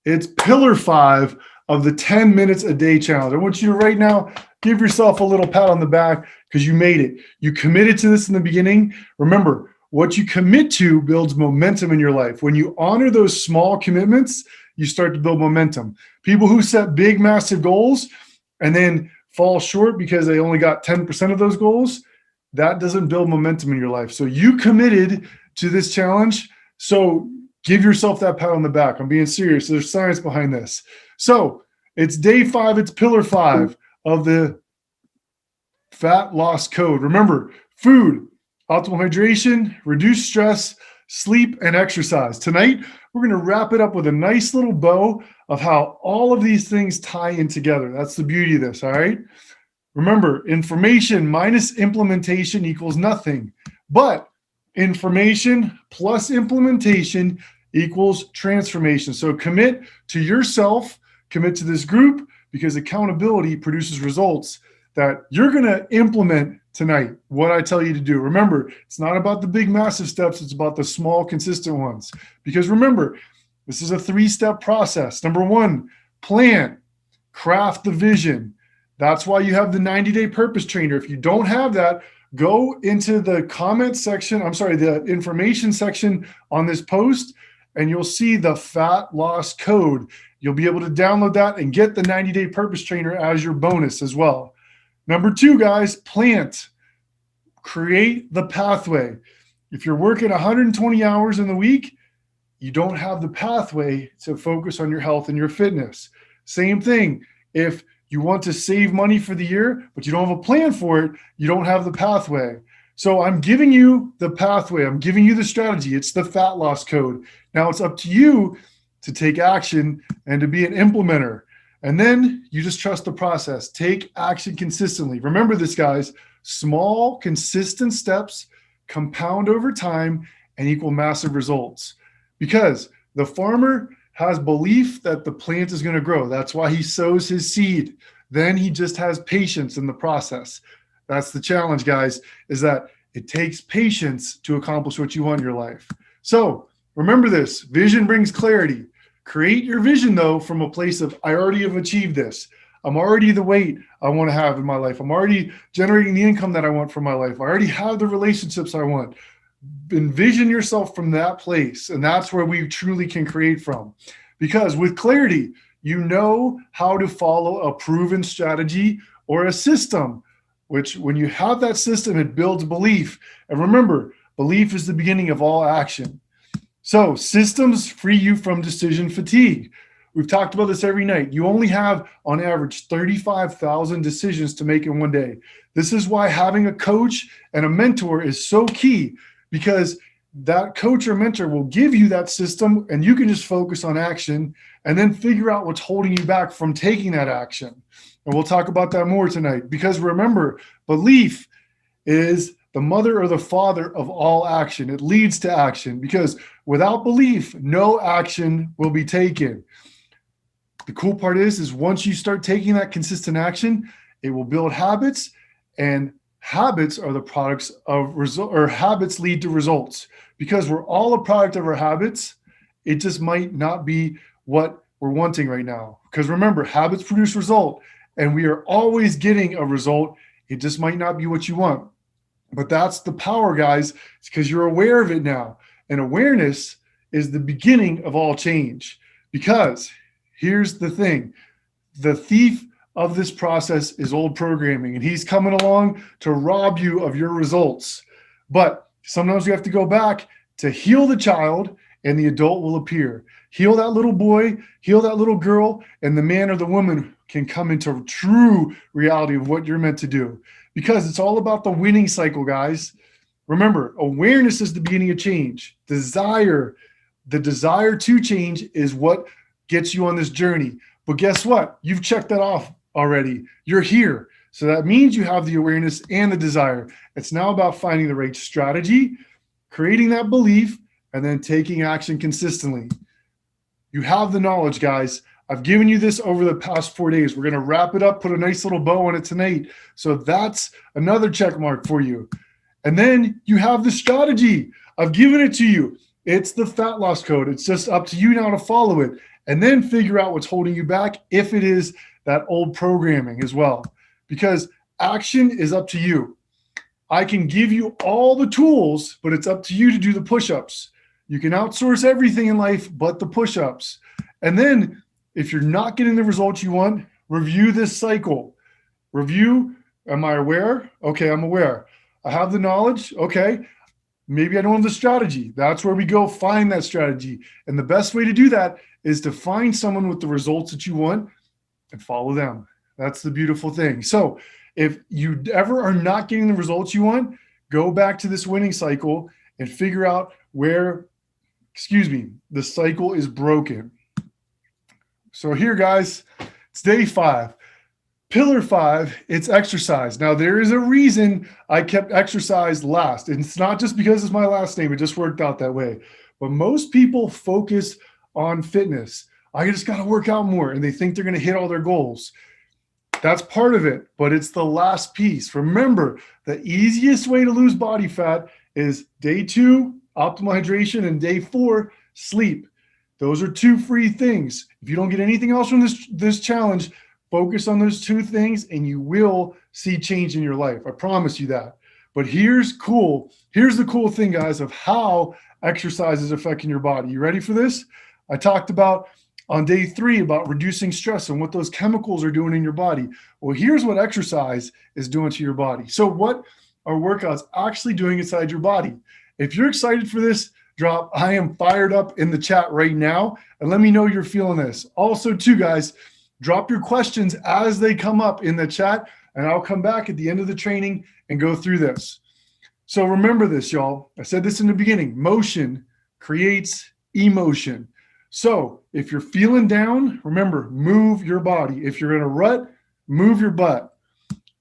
It's pillar 5 of the 10 minutes a day challenge. I want you to right now give yourself a little pat on the back because you made it. You committed to this in the beginning. Remember, what you commit to builds momentum in your life. When you honor those small commitments, you start to build momentum. People who set big, massive goals and then fall short because they only got 10% of those goals, that doesn't build momentum in your life. So you committed to this challenge. So give yourself that pat on the back. I'm being serious. There's science behind this. So it's day 5. It's pillar 5 of the fat loss code. Remember, food, optimal hydration, reduce stress, sleep, and exercise. Tonight, we're going to wrap it up with a nice little bow of how all of these things tie in together. That's the beauty of this, all right? Remember, information minus implementation equals nothing. But information plus implementation equals transformation. So commit to yourself, commit to this group, because accountability produces results that you're going to implement tonight, what I tell you to do. Remember, it's not about the big, massive steps. It's about the small, consistent ones. Because remember, this is a 3-step process. Number 1, plan, craft the vision. That's why you have the 90-day purpose trainer. If you don't have that, go into the comment section, the information section on this post, and you'll see the fat loss code. You'll be able to download that and get the 90-day purpose trainer as your bonus as well. Number 2, guys, plant. Create the pathway. If you're working 120 hours in the week, you don't have the pathway to focus on your health and your fitness. Same thing. If you want to save money for the year, but you don't have a plan for it, you don't have the pathway. So I'm giving you the pathway. I'm giving you the strategy. It's the fat loss code. Now it's up to you to take action and to be an implementer. And then you just trust the process. Take action consistently. Remember this, guys. Small, consistent steps compound over time and equal massive results. Because the farmer has belief that the plant is going to grow. That's why he sows his seed. Then he just has patience in the process. That's the challenge, guys, is that it takes patience to accomplish what you want in your life. So remember this, vision brings clarity. Create your vision, though, from a place of, I already have achieved this. I'm already the weight I want to have in my life. I'm already generating the income that I want for my life. I already have the relationships I want. Envision yourself from that place, and that's where we truly can create from. Because with clarity, you know how to follow a proven strategy or a system, which when you have that system, it builds belief. And remember, belief is the beginning of all action. So systems free you from decision fatigue. We've talked about this every night. You only have, on average, 35,000 decisions to make in one day. This is why having a coach and a mentor is so key, because that coach or mentor will give you that system and you can just focus on action and then figure out what's holding you back from taking that action. And we'll talk about that more tonight, because remember, belief is the mother or the father of all action. It leads to action, because without belief, no action will be taken. The cool part is once you start taking that consistent action, it will build habits, and habits are the products of result, or habits lead to results, because we're all a product of our habits. It just might not be what we're wanting right now. Because remember, habits produce result, and we are always getting a result. It just might not be what you want. But that's the power, guys. It's because you're aware of it now. And awareness is the beginning of all change. Because here's the thing. The thief of this process is old programming, and he's coming along to rob you of your results. But sometimes you have to go back to heal the child, and the adult will appear. Heal that little boy, heal that little girl, and the man or the woman can come into true reality of what you're meant to do. Because it's all about the winning cycle, guys. Remember, awareness is the beginning of change. The desire to change is what gets you on this journey. But guess what? You've checked that off already. You're here. So that means you have the awareness and the desire. It's now about finding the right strategy, creating that belief, and then taking action consistently. You have the knowledge, guys. I've given you this over the past 4 days. We're going to wrap it up, put a nice little bow on it tonight. So that's another check mark for you. And then you have the strategy. I've given it to you. It's the fat loss code. It's just up to you now to follow it. and then figure out what's holding you back if it is that old programming as well. Because action is up to you. I can give you all the tools, but it's up to you to do the push-ups. You can outsource everything in life but the push-ups. And then if you're not getting the results you want, review this cycle. Review, am I aware? Okay, I'm aware. I have the knowledge. Okay, maybe I don't have the strategy. That's where we go find that strategy. And the best way to do that is to find someone with the results that you want and follow them. That's the beautiful thing. So if you ever are not getting the results you want, go back to this winning cycle and figure out where, the cycle is broken. So here, guys, it's day 5. Pillar 5, it's exercise. Now, there is a reason I kept exercise last. And it's not just because it's my last name. It just worked out that way. But most people focus on fitness. I just got to work out more. And they think they're going to hit all their goals. That's part of it, but it's the last piece. Remember, the easiest way to lose body fat is day 2, optimal hydration, and day 4, sleep. Those are 2 free things. If you don't get anything else from this challenge, focus on those 2 things and you will see change in your life. I promise you that. But here's the cool thing, guys, of how exercise is affecting your body. You ready for this? I talked about on day 3 about reducing stress and what those chemicals are doing in your body. Well, here's what exercise is doing to your body. So what are workouts actually doing inside your body? If you're excited for this, drop I am fired up in the chat right now and let me know you're feeling this. Also, too, guys, drop your questions as they come up in the chat and I'll come back at the end of the training and go through this. So remember this, y'all. I said this in the beginning. Motion creates emotion. So if you're feeling down, remember, move your body. If you're in a rut, move your butt.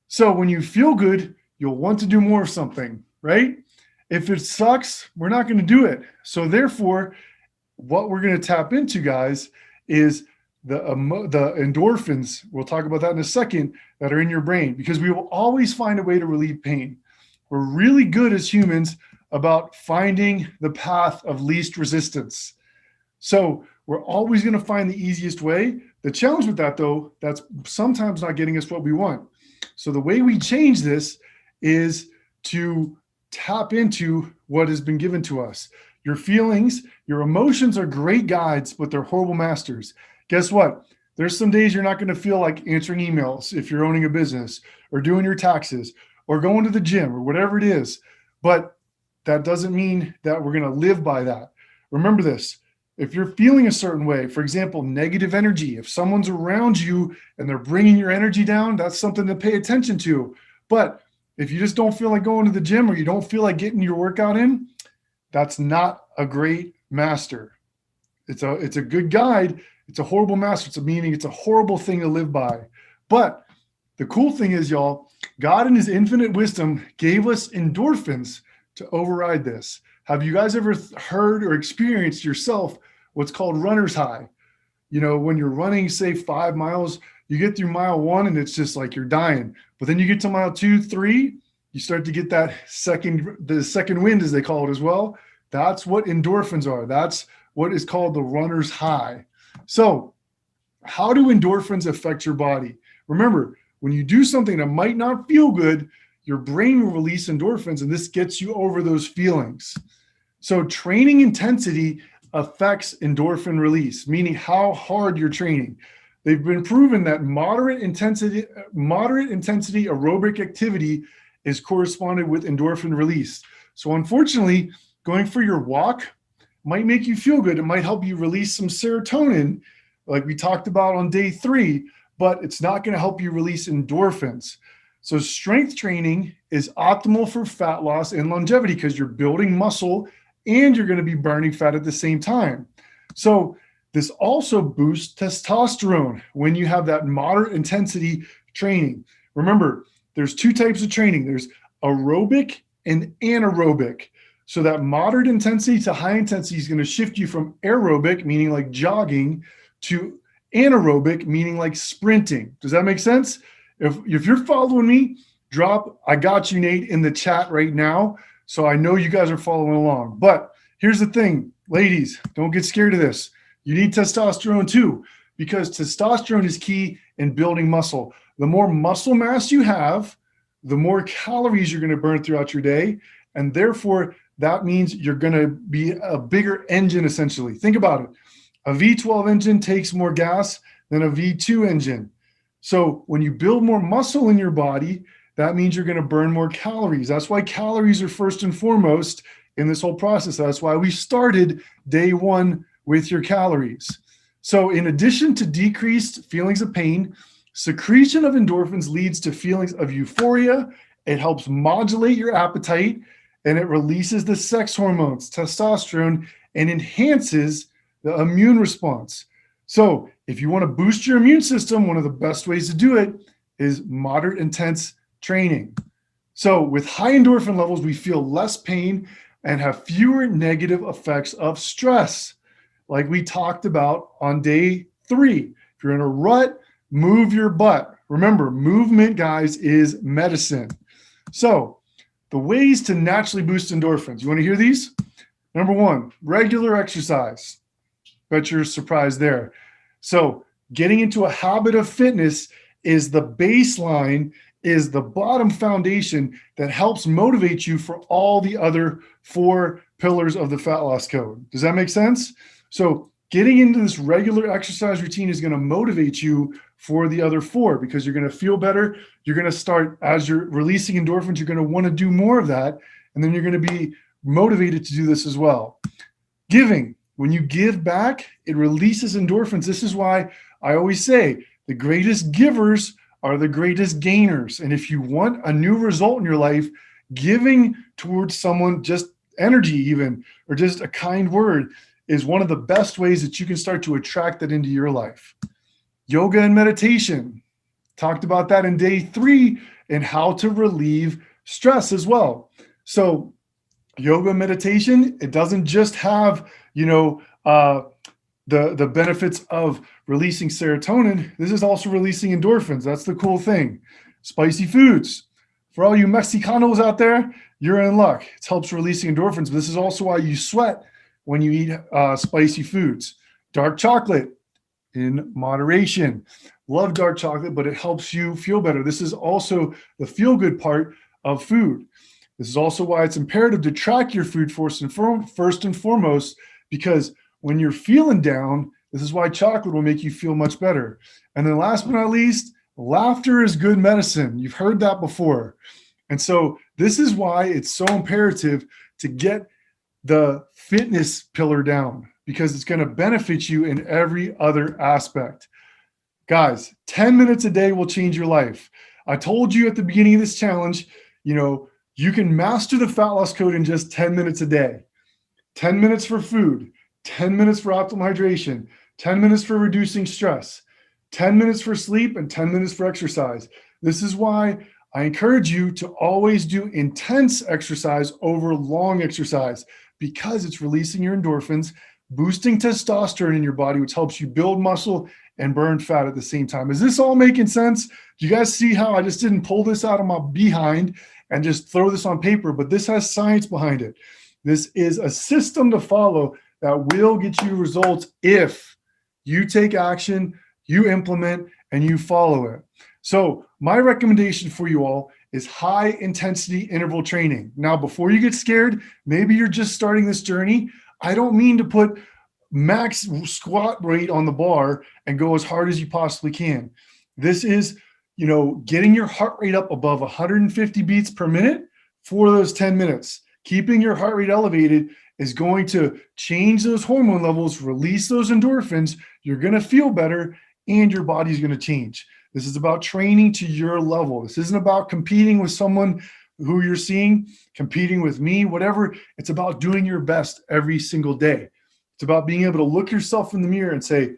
So when you feel good, you'll want to do more of something, right? If it sucks, we're not going to do it. So therefore, what we're going to tap into, guys, is the endorphins. We'll talk about that in a second, that are in your brain, because we will always find a way to relieve pain. We're really good as humans about finding the path of least resistance. So we're always going to find the easiest way. The challenge with that, though, that's sometimes not getting us what we want. So the way we change this is to tap into what has been given to us. Your feelings, your emotions are great guides, but they're horrible masters. Guess what? There's some days you're not going to feel like answering emails if you're owning a business or doing your taxes or going to the gym or whatever it is. But that doesn't mean that we're going to live by that. Remember this. If you're feeling a certain way, for example, negative energy, if someone's around you and they're bringing your energy down, that's something to pay attention to. But if you just don't feel like going to the gym or you don't feel like getting your workout in, that's not a great master. It's a good guide. It's a horrible master. It's a horrible thing to live by. But the cool thing is, y'all, God in his infinite wisdom gave us endorphins to override this. Have you guys ever heard or experienced yourself what's called runner's high? You know, when you're running, say 5 miles, you get through mile 1 and it's just like you're dying. But then you get to mile 2, 3, you start to get the second wind, as they call it as well. That's what endorphins are. That's what is called the runner's high. So how do endorphins affect your body? Remember, when you do something that might not feel good, your brain will release endorphins, and this gets you over those feelings. So training intensity affects endorphin release, meaning how hard you're training. They've been proven that moderate intensity aerobic activity is corresponded with endorphin release. So unfortunately, going for your walk might make you feel good. It might help you release some serotonin, like we talked about on day 3, but it's not going to help you release endorphins. So strength training is optimal for fat loss and longevity because you're building muscle and you're going to be burning fat at the same time. So this also boosts testosterone when you have that moderate intensity training. Remember, there's 2 types of training. There's aerobic and anaerobic. So that moderate intensity to high intensity is going to shift you from aerobic, meaning like jogging, to anaerobic, meaning like sprinting. Does that make sense? If you're following me, drop "I got you, Nate" in the chat right now, so I know you guys are following along. But here's the thing, ladies, don't get scared of this. You need testosterone too, because testosterone is key in building muscle. The more muscle mass you have, the more calories you're going to burn throughout your day. And therefore, that means you're going to be a bigger engine, essentially. Think about it. A V12 engine takes more gas than a V2 engine. So when you build more muscle in your body, that means you're going to burn more calories. That's why calories are first and foremost in this whole process. That's why we started day one with your calories. So in addition to decreased feelings of pain, secretion of endorphins leads to feelings of euphoria. It helps modulate your appetite, and it releases the sex hormones, testosterone, and enhances the immune response. So if you want to boost your immune system, one of the best ways to do it is moderate intense training. So with high endorphin levels, we feel less pain and have fewer negative effects of stress, like we talked about on day 3. If you're in a rut, move your butt. Remember, movement, guys, is medicine. So the ways to naturally boost endorphins. You want to hear these? Number 1, regular exercise. Bet you're surprised there. So getting into a habit of fitness is the baseline, is the bottom foundation that helps motivate you for all the other 4 pillars of the fat loss code. Does that make sense? So getting into this regular exercise routine is going to motivate you for the other 4, because you're going to feel better. You're going to start, as you're releasing endorphins, you're going to want to do more of that. And then you're going to be motivated to do this as well. Giving. When you give back, it releases endorphins. This is why I always say the greatest givers are the greatest gainers. And if you want a new result in your life, giving towards someone, just energy even, or just a kind word, is one of the best ways that you can start to attract that into your life. Yoga and meditation. Talked about that in day 3 and how to relieve stress as well. So yoga and meditation, it doesn't just have, the benefits of releasing serotonin. This is also releasing endorphins. That's the cool thing. Spicy foods. For all you Mexicanos out there, you're in luck. It helps releasing endorphins. But this is also why you sweat when you eat spicy foods. Dark chocolate in moderation. Love dark chocolate, but it helps you feel better. This is also the feel-good part of food. This is also why it's imperative to track your food first and foremost, because when you're feeling down, this is why chocolate will make you feel much better. And then last but not least, laughter is good medicine. You've heard that before. And so this is why it's so imperative to get the fitness pillar down, because it's going to benefit you in every other aspect. Guys, 10 minutes a day will change your life. I told you at the beginning of this challenge, you can master the fat loss code in just 10 minutes a day. 10 minutes for food, 10 minutes for optimal hydration, 10 minutes for reducing stress, 10 minutes for sleep, and 10 minutes for exercise. This is why I encourage you to always do intense exercise over long exercise, because it's releasing your endorphins, boosting testosterone in your body, which helps you build muscle and burn fat at the same time. Is this all making sense? Do you guys see how I just didn't pull this out of my behind and just throw this on paper, but this has science behind it. This is a system to follow that will get you results if you take action, you implement, and you follow it. So my recommendation for you all is high intensity interval training. Now, before you get scared, maybe you're just starting this journey. I don't mean to put max squat rate on the bar and go as hard as you possibly can. This is, getting your heart rate up above 150 beats per minute for those 10 minutes. Keeping your heart rate elevated is going to change those hormone levels, release those endorphins. You're going to feel better and your body's going to change. This is about training to your level. This isn't about competing with someone who you're seeing, competing with me, whatever. It's about doing your best every single day. It's about being able to look yourself in the mirror and say,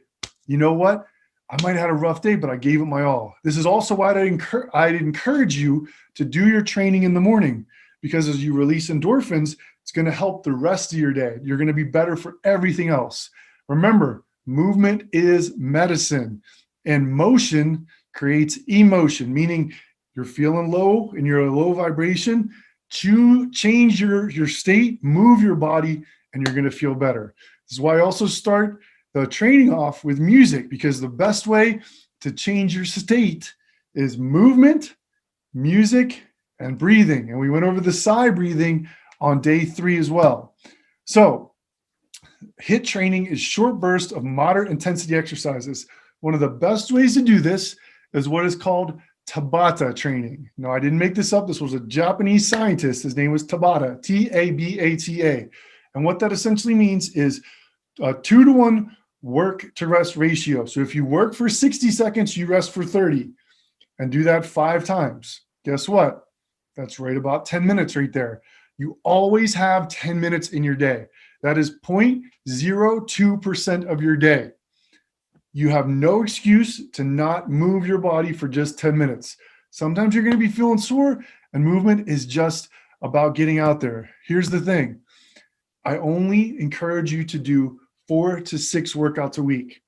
you know what? I might have had a rough day, but I gave it my all. This is also why I'd encourage you to do your training in the morning, because as you release endorphins, it's going to help the rest of your day. You're going to be better for everything else. Remember, movement is medicine, and motion creates emotion, meaning you're feeling low and you're a low vibration. Change your state, move your body, and you're going to feel better. This is why I also start the training off with music, because the best way to change your state is movement, music, and breathing. And we went over the sigh breathing on day 3 as well. So HIIT training is short bursts of moderate intensity exercises. One of the best ways to do this is what is called Tabata training. No, I didn't make this up. This was a Japanese scientist. His name was Tabata, T-A-B-A-T-A. And what that essentially means is a 2-to-1 work to rest ratio. So if you work for 60 seconds, you rest for 30, and do that 5 times. Guess what? That's right about 10 minutes right there. You always have 10 minutes in your day. That is 0.02% of your day. You have no excuse to not move your body for just 10 minutes. Sometimes you're going to be feeling sore, and movement is just about getting out there. Here's the thing. I only encourage you to do 4 to 6 workouts a week.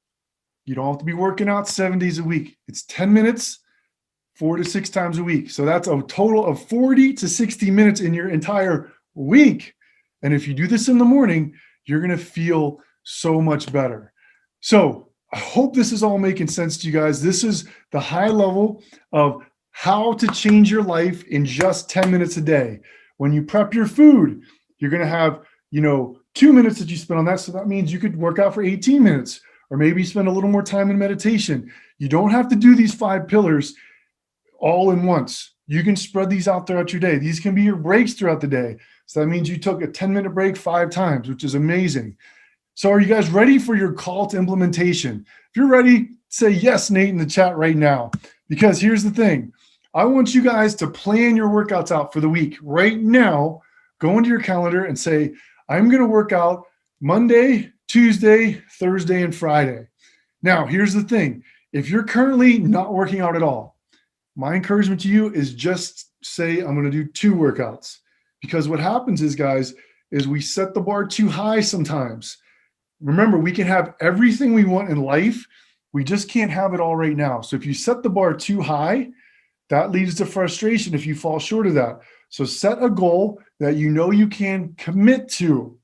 You don't have to be working out 7 days a week. It's 10 minutes, 4 to 6 times a week. So that's a total of 40 to 60 minutes in your entire week. And if you do this in the morning, you're going to feel so much better. So I hope this is all making sense to you guys. This is the high level of how to change your life in just 10 minutes a day. When you prep your food, you're going to have, 2 minutes that you spend on that. So that means you could work out for 18 minutes, or maybe spend a little more time in meditation. You don't have to do these 5 pillars all in once. You can spread these out throughout your day. These can be your breaks throughout the day. So that means you took a 10-minute break 5 times, which is amazing. So are you guys ready for your call to implementation? If you're ready, say yes, Nate, in the chat right now. Because here's the thing. I want you guys to plan your workouts out for the week. Right now, go into your calendar and say, I'm going to work out Monday, Tuesday, Thursday, and Friday. Now, here's the thing. If you're currently not working out at all, my encouragement to you is just say, I'm going to do 2 workouts. Because what happens is, guys, is we set the bar too high sometimes. Remember, we can have everything we want in life. We just can't have it all right now. So if you set the bar too high, that leads to frustration if you fall short of that. So set a goal that you know you can commit to.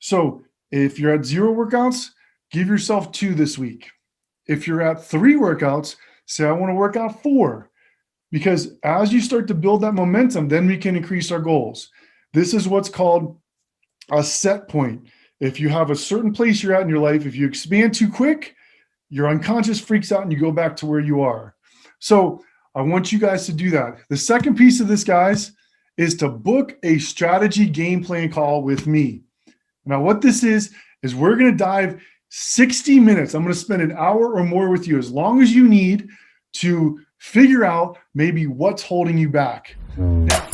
So if you're at 0 workouts, give yourself 2 this week. If you're at 3 workouts, say, I want to work out 4. Because as you start to build that momentum, then we can increase our goals. This is what's called a set point. If you have a certain place you're at in your life, if you expand too quick, your unconscious freaks out and you go back to where you are. So I want you guys to do that. The second piece of this, guys, is to book a strategy game plan call with me. Now, what this is we're going to dive 60 minutes. I'm going to spend an hour or more with you, as long as you need to figure out maybe what's holding you back. Now,